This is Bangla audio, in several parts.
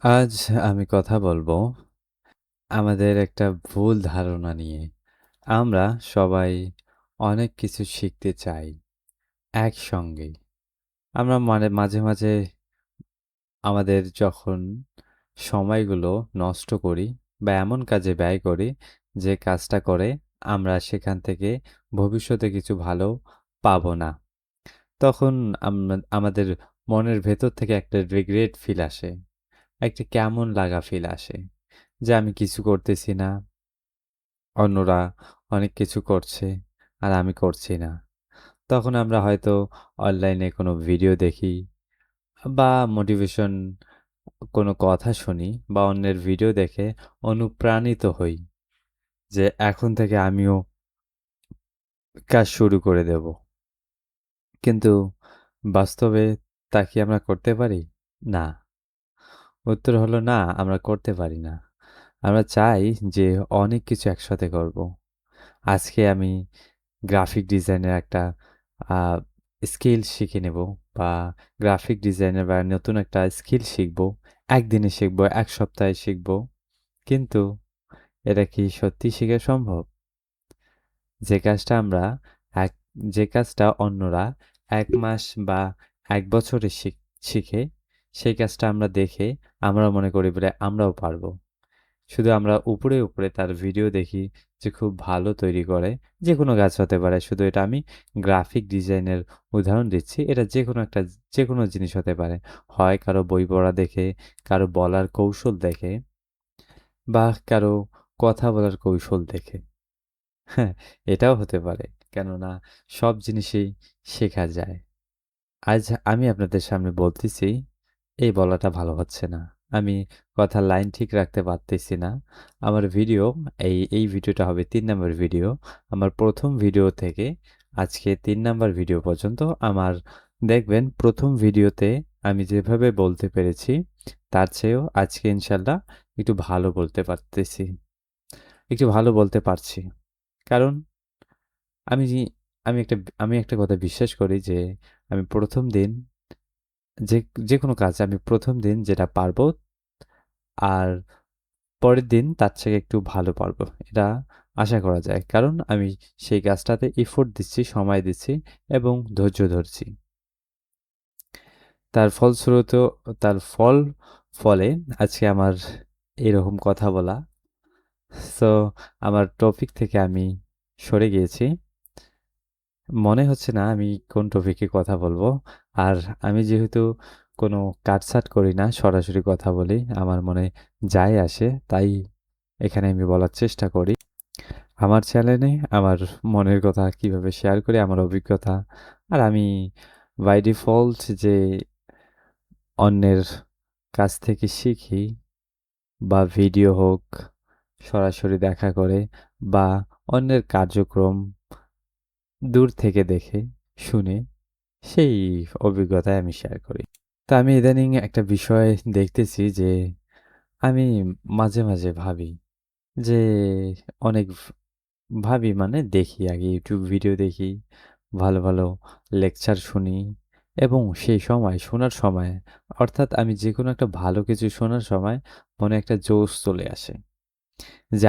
আজ আমি কথা বলবো আমাদের একটা ভুল ধারণা নিয়ে। আমরা সবাই অনেক কিছু শিখতে চাই একসঙ্গেই। আমরা মাঝে মাঝে আমাদের যখন সময়গুলো নষ্ট করি বা এমন কাজে ব্যয় করি যে কাজটা করে আমরা সেখান থেকে ভবিষ্যতে কিছু ভালো পাবো না। তখন আমাদের মনের ভেতর থেকে একটা রিগ্রেট ফিল আসে। একটা কেমন লাগা ফিল আসে যে আমি কিছু করতেছি না, অন্যরা অনেক কিছু করছে আর আমি করছি না। তখন আমরা হয়তো অনলাইনে কোনো ভিডিও দেখি বা মোটিভেশন কোনো কথা শুনি বা অন্যের ভিডিও দেখে অনুপ্রাণিত হই যে এখন থেকে আমিও কাজ শুরু করে দেব। কিন্তু বাস্তবে তা কি আমরা করতে পারি? না। উত্তর হলো না, আমরা করতে পারি না। আমরা চাই যে অনেক কিছু একসাথে করব। আজকে আমি গ্রাফিক ডিজাইনের একটা আ স্কিল শিখে নেব বা গ্রাফিক ডিজাইনের বা নতুন একটা স্কিল শিখব। একদিনে শিখব, ১ সপ্তাহে শিখব। কিন্তু এটা কি সত্যিই শেখা সম্ভব? যে কাজটা আমরা এক যে কাজটা অন্যরা ১ মাস বা ১ বছরে শিখে, সেই কাজটা আমরা দেখে আমরা মনে করি বলে আমরাও পারব। শুধু আমরা উপরে তার ভিডিও দেখি যে খুব ভালো তৈরি করে। যেকোনো গাছ হতে পারে। শুধু এটা আমি গ্রাফিক ডিজাইনের উদাহরণ দিচ্ছি। এটা যেকোনো জিনিস হতে পারে। হয় কারো বই পড়া দেখে, কারো বলার কৌশল দেখে বা কারো কথা বলার কৌশল দেখে। হ্যাঁ, এটাও হতে পারে। কেননা সব জিনিসই শেখা যায়। আজ আমি আপনাদের সামনে বলতেছি, এই বলাটা ভালো হচ্ছে না। আমি কথার লাইন ঠিক রাখতে পারতেছি না। আমার ভিডিও এই ভিডিওটা হবে ৩ নাম্বার ভিডিও। আমার ১ম ভিডিও থেকে আজকে ৩ নাম্বার ভিডিও পর্যন্ত আমার দেখবেন ১ম ভিডিওতে আমি যেভাবে বলতে পেরেছি, তার চেয়েও আজকে ইনশাআল্লাহ একটু ভালো বলতে পারতেছি। একটু ভালো বলতে পারছি। কারণ আমি জি আমি একটা কথা বিশ্বাস করি যে আমি ১ম দিন যে যেকোনো কাজ আমি ১ম দিন যেটা পারবো আর পরের দিন তার থেকে একটু ভালো পারবো। এটা আশা করা যায়। কারণ আমি সেই কাজটাতে এফোর্ট দিচ্ছি, সময় দিচ্ছি এবং ধৈর্য ধরছি। তার ফলস্বরূপ তার ফলে আজকে আমার এরকম কথা বলা। সো আমার টপিক থেকে আমি সরে গিয়েছি। মনে হচ্ছে না আমি কোন টপিকে কথা বলবো। আর আমি যেহেতু কোনো কাটছাঁট করি না, সরাসরি কথা বলি। আমার মনে যাই আসে তাই এখানে আমি বলার চেষ্টা করি। আমার চ্যানেলে আমার মনের কথা কিভাবে শেয়ার করি, আমার অভিজ্ঞতা। আর আমি বাই ডিফল্ট যে অন্যের কাছ থেকে শিখি বা ভিডিও হোক, সরাসরি দেখা করে বা অন্যের কার্যক্রম দূর থেকে দেখে, শুনে সেই অভিজ্ঞতাই আমি শেয়ার করি। তো আমি ইদানিং একটা বিষয় দেখতেছি যে আমি মাঝে মাঝে ভাবি যে অনেক ভাবি মানে দেখি আগে YouTube ভিডিও দেখি, ভালো লেকচার শুনি এবং সেই সময় শোনার সময় অর্থাৎ আমি যেকোনো একটা ভালো কিছু শোনার সময় মনে একটা জোশ চলে আসে যে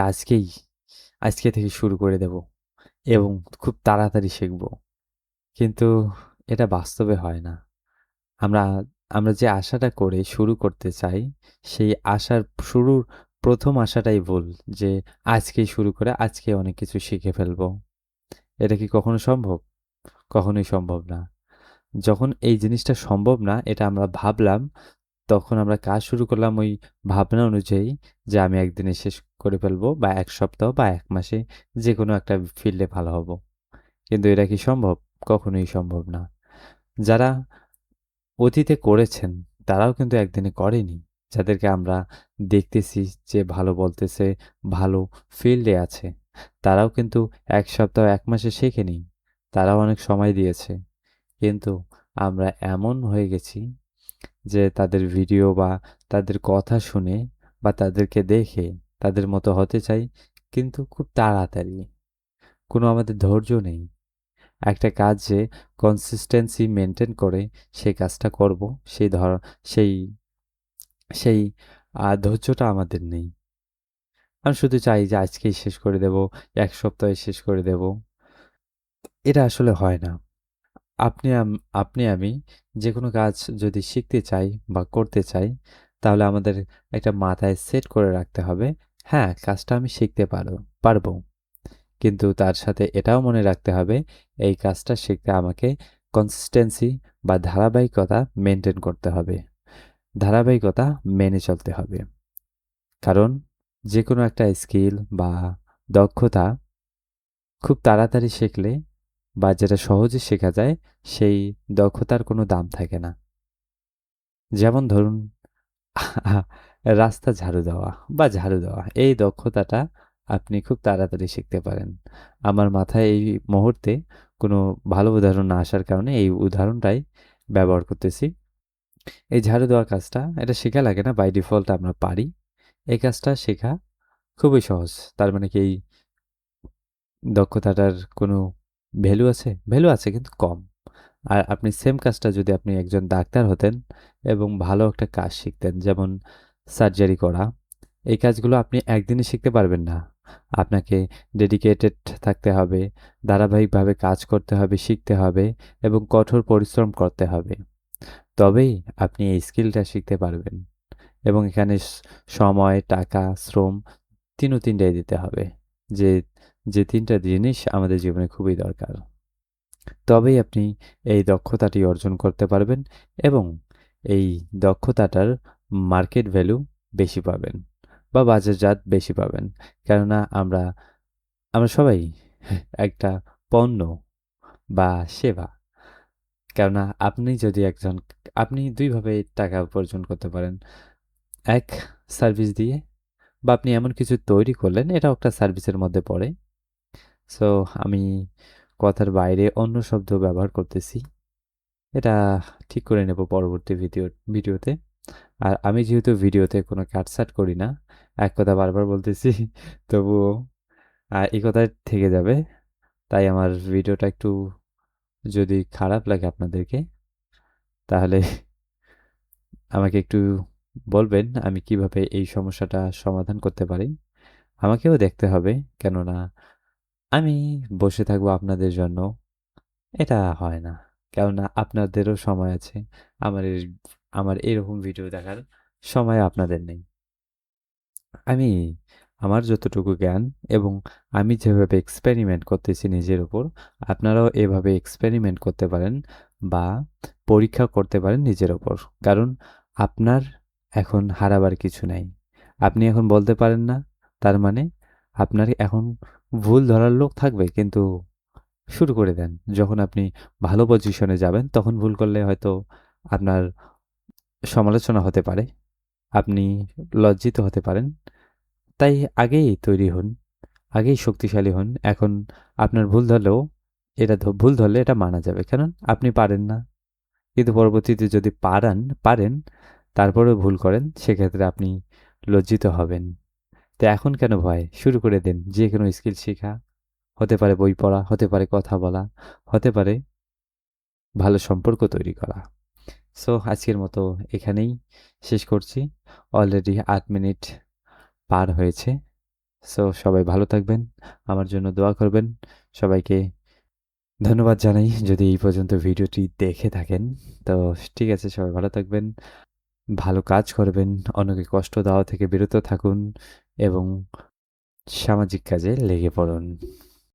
আজকে থেকে শুরু করে দেব এবং খুব তাড়াতাড়ি শিখব। কিন্তু এটা বাস্তবে হয় না। আমরা আমরা যে আশাটা করে শুরু করতে চাই, সেই আশার শুরুর ১ম আশাটাই ভুল যে আজকেই শুরু করে আজকে অনেক কিছু শিখে ফেলবো। এটা কি কখনো সম্ভব? কখনোই সম্ভব না। যখন এই জিনিসটা সম্ভব না এটা আমরা ভাবলাম, তখন আমরা কাজ শুরু করলাম ওই ভাবনা অনুযায়ী যে আমি একদিনে শেষ করে ফেলবো বা ১ সপ্তাহ বা ১ মাসে যেকোনো একটা ফিল্ডে ভালো হব। কিন্তু এটা কি সম্ভব? কখনোই সম্ভব না। যারা অতীতে করেছেন, তারাও কিন্তু একদিনে করেনি। যাদেরকে আমরা দেখতেছি যে ভালো বলতেছে, ভালো ফিল্ডে আছে, তারাও কিন্তু ১ সপ্তাহ ১ মাসে শেখেনি। তারাও অনেক সময় দিয়েছে। কিন্তু আমরা এমন হয়ে গেছি যে তাদের ভিডিও বা তাদের কথা শুনে বা তাদেরকে দেখে তাদের মতো হতে চাই, কিন্তু খুব তাড়াতাড়ি। কোনো আমাদের ধৈর্য নেই। একটা কাজ যে কনসিস্টেন্সি মেইনটেইন করে সেই কাজটা করব, সেই ধর সেই সেই আর ধৈর্যটা আমাদের নেই। আমি শুধু চাই যে আজকেই শেষ করে দেব, ১ সপ্তাহে শেষ করে দেব। এটা আসলে হয় না। আপনি আম আপনি আমি যেকোনো কাজ যদি শিখতে চাই বা করতে চাই, তাহলে আমাদের একটা মাথায় সেট করে রাখতে হবে, হ্যাঁ, কাজটা আমি শিখতে পারবো। কিন্তু তার সাথে এটাও মনে রাখতে হবে, এই কাজটা শিখতে আমাকে কনসিস্টেন্সি বা ধারাবাহিকতা মেইনটেইন করতে হবে। ধারাবাহিকতা মেনে চলতে হবে। কারণ যেকোনো একটা স্কিল বা দক্ষতা খুব তাড়াতাড়ি শিখলে বা যেটা সহজে শেখা যায়, সেই দক্ষতার কোনো দাম থাকে না। যেমন ধরুন রাস্তা ঝাড়ু দেওয়া। এই দক্ষতাটা আপনি খুব তাড়াতাড়ি শিখতে পারেন। আমার মাথায় এই মুহূর্তে কোনো ভালো উদাহরণ না আসার কারণে এই উদাহরণটাই ব্যবহার করতেছি। এই ঝাড়ু দেওয়ার কাজটা এটা শেখা লাগে না, বাই ডিফল্ট আমরা পারি। এই কাজটা শেখা খুবই সহজ। তার মানে কি এই দক্ষতাটার কোনো ভ্যালু আছে? ভ্যালু আছে কিন্তু কম। আর আপনি সেম কাজটা যদি আপনি একজন ডাক্তার হতেন এবং ভালো একটা কাজ শিখতেন, যেমন সার্জারি করা, এই কাজগুলো আপনি একদিনে শিখতে পারবেন না। আপনাকে ডেডিকেটেড থাকতে হবে, ধারাবাহিকভাবে কাজ করতে হবে, শিখতে হবে এবং কঠোর পরিশ্রম করতে হবে। তবেই আপনি এই স্কিলটা শিখতে পারবেন এবং এখানে সময়, টাকা, শ্রম ৩টাই দিতে হবে। যে, যে ৩টা জিনিস আমাদের জীবনে খুবই দরকার। তবেই আপনি এই দক্ষতাটি অর্জন করতে পারবেন এবং এই দক্ষতাটার মার্কেট ভ্যালু বেশি পাবেন বা বাজারজাত বেশি পাবেন। কেননা আমরা আমরা সবাই একটা পণ্য বা সেবা। কেননা আপনি ২ ভাবে টাকা উপার্জন করতে পারেন। এক, সার্ভিস দিয়ে বা আপনি এমন কিছু তৈরি করলেন, এটাও একটা সার্ভিসের মধ্যে পড়ে। সো আমি কথার বাইরে অন্য শব্দ ব্যবহার করতেছি। এটা ঠিক করে নেব পরবর্তী ভিডিওতে। আর আমি যেহেতু ভিডিওতে কোনো কাটছাঁট করি না, এক কথা বারবার বলতেছি তবুও এই কথাই থেকে যাবে। তাই আমার ভিডিওটা একটু যদি খারাপ লাগে আপনাদেরকে, তাহলে আমাকে একটু বলবেন আমি কিভাবে এই সমস্যাটা সমাধান করতে পারি। আমাকেও দেখতে হবে, কেননা আমি বসে থাকবো আপনাদের জন্য, এটা হয় না। কেননা আপনাদেরও সময় আছে। আমার এর আমার এরকম ভিডিও দেখার সময় আপনাদের নেই। আমি আমার যতটুকু জ্ঞান এবং আমি যেভাবে এক্সপেরিমেন্ট করতেছি নিজের উপর, আপনারাও এভাবে এক্সপেরিমেন্ট করতে পারেন বা পরীক্ষা করতে পারেন নিজের উপর। কারণ আপনার এখন হারাবার কিছু নাই। আপনি এখন বলতে পারেন না, তার মানে আপনার এখন ভুল ধরার লোক থাকবে, কিন্তু শুরু করে দেন। যখন আপনি ভালো পজিশনে যাবেন, তখন ভুল করলে হয়তো আপনার সমালোচনা হতে পারে। আপনি লজ্জিত হতে পারেন। তাই আগেই তৈরি হন, আগেই শক্তিশালী হন। এখন আপনার ভুল ধরলে এটা মানা যাবে। কারণ আপনি পারেন না। কিন্তু পরবর্তীতে যদি পারেন, তারপরেও ভুল করেন, সেক্ষেত্রে আপনি লজ্জিত হবেন। তো এখন কেন ভয়? শুরু করে দেন। যেকোনো স্কিল শেখা, হতে পারে বই পড়া, হতে পারে কথা বলা, হতে পারে ভালো সম্পর্ক তৈরি করা। সো আজকের মতো এখানেই শেষ করছি। অলরেডি ৮ মিনিট পার হয়েছে। সো সবাই ভালো থাকবেন। আমার জন্য দোয়া করবেন। সবাইকে ধন্যবাদ জানাই যদি এই পর্যন্ত ভিডিওটি দেখে থাকেন। তো ঠিক আছে, সবাই ভালো থাকবেন। ভালো কাজ করবেন, অন্যকে কষ্ট দেওয়া থেকে বিরত থাকুন এবং সামাজিক কাজে লেগে পড়ুন।